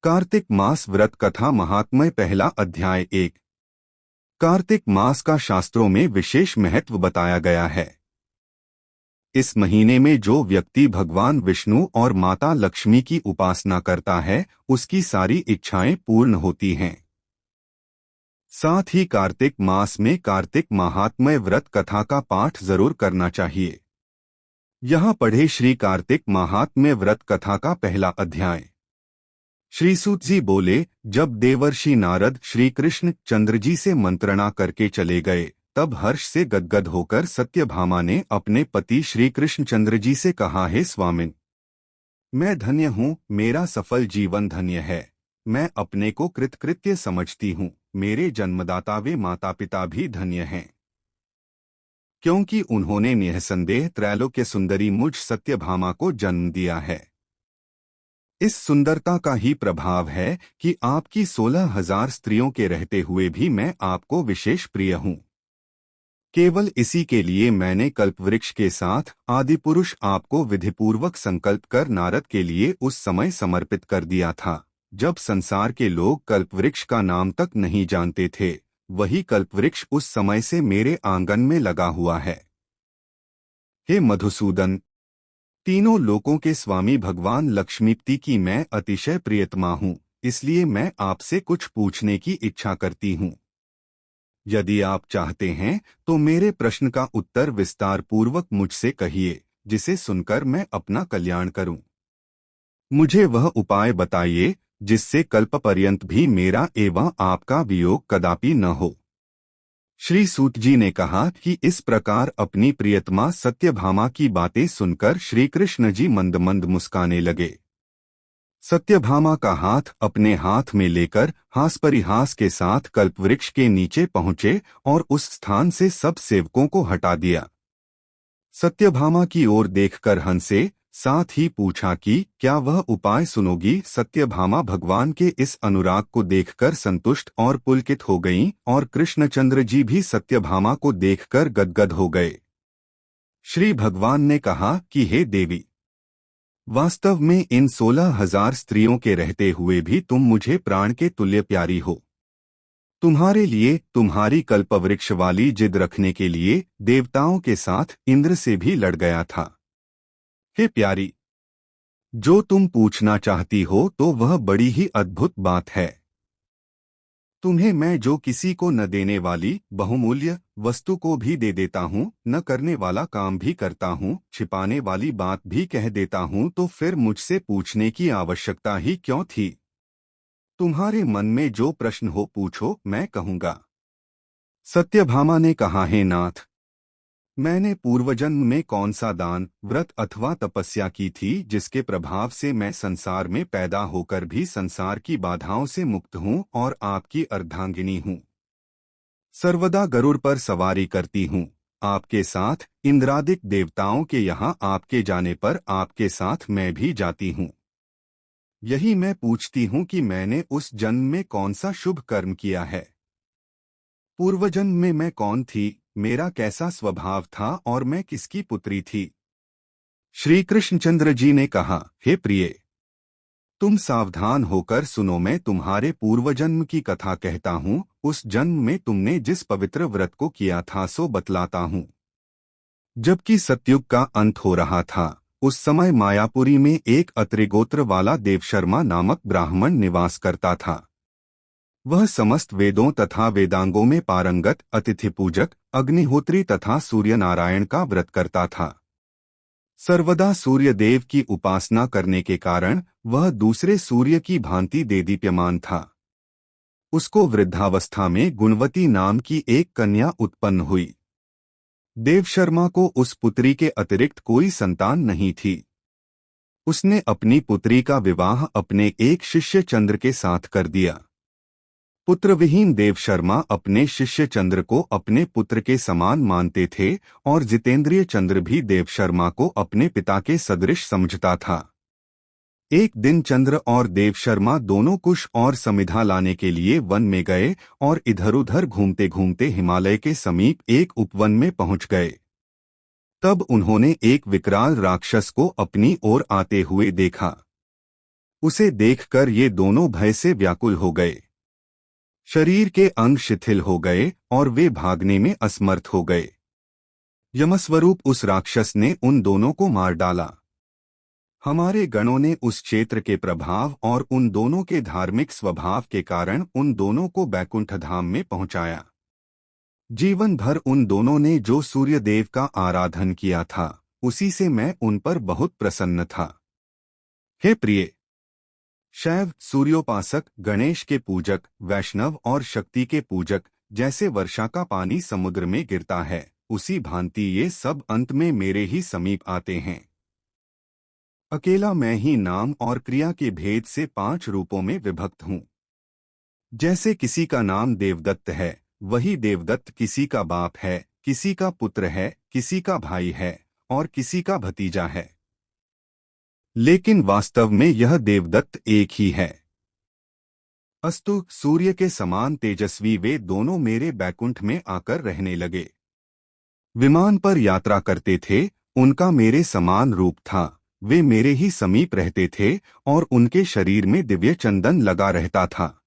कार्तिक मास व्रत कथा महात्म्य पहला अध्याय 1। कार्तिक मास का शास्त्रों में विशेष महत्व बताया गया है। इस महीने में जो व्यक्ति भगवान विष्णु और माता लक्ष्मी की उपासना करता है उसकी सारी इच्छाएं पूर्ण होती हैं। साथ ही कार्तिक मास में कार्तिक महात्म्य व्रत कथा का पाठ जरूर करना चाहिए। यहाँ पढ़े श्री कार्तिक महात्म्य व्रत कथा का पहला अध्याय। श्री सूत जी बोले, जब देवर्षि नारद श्री कृष्ण चंद्र जी से मंत्रणा करके चले गए तब हर्ष से गदगद होकर सत्यभामा ने अपने पति श्री कृष्ण चंद्र जी से कहा, हे स्वामिन, मैं धन्य हूँ, मेरा सफल जीवन धन्य है। मैं अपने को कृतकृत्य समझती हूँ। मेरे जन्मदाता वे माता पिता भी धन्य हैं, क्योंकि उन्होंने निःसंदेह त्रैलोक्य सुंदरी मुझ सत्यभामा को जन्म दिया है। इस सुंदरता का ही प्रभाव है कि आपकी 16,000 स्त्रियों के रहते हुए भी मैं आपको विशेष प्रिय हूँ। केवल इसी के लिए मैंने कल्पवृक्ष के साथ आदिपुरुष आपको विधिपूर्वक संकल्प कर नारद के लिए उस समय समर्पित कर दिया था, जब संसार के लोग कल्पवृक्ष का नाम तक नहीं जानते थे। वही कल्पवृक्ष उस समय से मेरे आंगन में लगा हुआ है। हे मधुसूदन, तीनों लोकों के स्वामी भगवान लक्ष्मीपति की मैं अतिशय प्रियतमा हूँ, इसलिए मैं आपसे कुछ पूछने की इच्छा करती हूँ। यदि आप चाहते हैं तो मेरे प्रश्न का उत्तर विस्तार पूर्वक मुझसे कहिए, जिसे सुनकर मैं अपना कल्याण करूं। मुझे वह उपाय बताइए जिससे कल्पपर्यंत भी मेरा एवं आपका वियोग कदापि न हो। श्री सूत जी ने कहा कि इस प्रकार अपनी प्रियतमा सत्यभामा की बातें सुनकर श्री कृष्ण जी मंद मंद मुस्काने लगे। सत्यभामा का हाथ अपने हाथ में लेकर हास परिहास के साथ कल्पवृक्ष के नीचे पहुंचे और उस स्थान से सब सेवकों को हटा दिया। सत्यभामा की ओर देखकर हंसे, साथ ही पूछा कि क्या वह उपाय सुनोगी। सत्यभामा भगवान के इस अनुराग को देखकर संतुष्ट और पुलकित हो गईं और कृष्णचंद्र जी भी सत्यभामा को देखकर गदगद हो गए। श्री भगवान ने कहा कि हे देवी, वास्तव में इन 16,000 स्त्रियों के रहते हुए भी तुम मुझे प्राण के तुल्य प्यारी हो। तुम्हारे लिए तुम्हारी कल्पवृक्ष वाली जिद रखने के लिए देवताओं के साथ इंद्र से भी लड़ गया था। हे प्यारी, जो तुम पूछना चाहती हो तो वह बड़ी ही अद्भुत बात है। तुम्हें मैं जो किसी को न देने वाली बहुमूल्य वस्तु को भी दे देता हूँ, न करने वाला काम भी करता हूँ, छिपाने वाली बात भी कह देता हूँ, तो फिर मुझसे पूछने की आवश्यकता ही क्यों थी। तुम्हारे मन में जो प्रश्न हो पूछो, मैं कहूँगा। सत्यभामा ने कहा, हे नाथ, मैंने पूर्वजन्म में कौन सा दान, व्रत अथवा तपस्या की थी जिसके प्रभाव से मैं संसार में पैदा होकर भी संसार की बाधाओं से मुक्त हूँ और आपकी अर्धांगिनी हूँ। सर्वदा गरुड़ पर सवारी करती हूँ। आपके साथ इंद्रादिक देवताओं के यहाँ आपके जाने पर आपके साथ मैं भी जाती हूँ। यही मैं पूछती हूँ कि मैंने उस जन्म में कौन सा शुभ कर्म किया है। पूर्वजन्म में मैं कौन थी, मेरा कैसा स्वभाव था और मैं किसकी पुत्री थी। श्री कृष्णचंद्र जी ने कहा, हे प्रिय, तुम सावधान होकर सुनो। मैं तुम्हारे पूर्वजन्म की कथा कहता हूँ। उस जन्म में तुमने जिस पवित्र व्रत को किया था सो बतलाता हूँ। जबकि सतयुग का अंत हो रहा था, उस समय मायापुरी में एक अत्रिगोत्र वाला देवशर्मा नामक ब्राह्मण निवास करता था। वह समस्त वेदों तथा वेदांगों में पारंगत, अतिथि पूजक, अग्निहोत्री तथा सूर्य नारायण का व्रत करता था। सर्वदा सूर्य देव की उपासना करने के कारण वह दूसरे सूर्य की भांति देदीप्यमान था। उसको वृद्धावस्था में गुणवती नाम की एक कन्या उत्पन्न हुई। देवशर्मा को उस पुत्री के अतिरिक्त कोई संतान नहीं थी। उसने अपनी पुत्री का विवाह अपने एक शिष्य चंद्र के साथ कर दिया। पुत्रविहीन देवशर्मा अपने शिष्य चंद्र को अपने पुत्र के समान मानते थे और जितेंद्रिय चंद्र भी देवशर्मा को अपने पिता के सदृश समझता था। एक दिन चंद्र और देवशर्मा दोनों कुश और समिधा लाने के लिए वन में गए और इधर-उधर घूमते घूमते हिमालय के समीप एक उपवन में पहुंच गए। तब उन्होंने एक विकराल राक्षस को अपनी ओर आते हुए देखा। उसे देखकर ये दोनों भय से व्याकुल हो गए। शरीर के अंग शिथिल हो गए और वे भागने में असमर्थ हो गए। यमस्वरूप उस राक्षस ने उन दोनों को मार डाला। हमारे गणों ने उस क्षेत्र के प्रभाव और उन दोनों के धार्मिक स्वभाव के कारण उन दोनों को बैकुंठ धाम में पहुंचाया। जीवन भर उन दोनों ने जो सूर्यदेव का आराधन किया था, उसी से मैं उन पर बहुत प्रसन्न था। हे प्रिय, शैव सूर्योपासक, गणेश के पूजक, वैष्णव और शक्ति के पूजक, जैसे वर्षा का पानी समुद्र में गिरता है, उसी भांति ये सब अंत में मेरे ही समीप आते हैं। अकेला मैं ही नाम और क्रिया के भेद से 5 रूपों में विभक्त हूँ। जैसे किसी का नाम देवदत्त है, वही देवदत्त किसी का बाप है, किसी का पुत्र है, किसी का भाई है और किसी का भतीजा है। लेकिन वास्तव में यह देवदत्त एक ही है। अस्तु, सूर्य के समान तेजस्वी वे दोनों मेरे बैकुंठ में आकर रहने लगे। विमान पर यात्रा करते थे, उनका मेरे समान रूप था, वे मेरे ही समीप रहते थे और उनके शरीर में दिव्य चंदन लगा रहता था।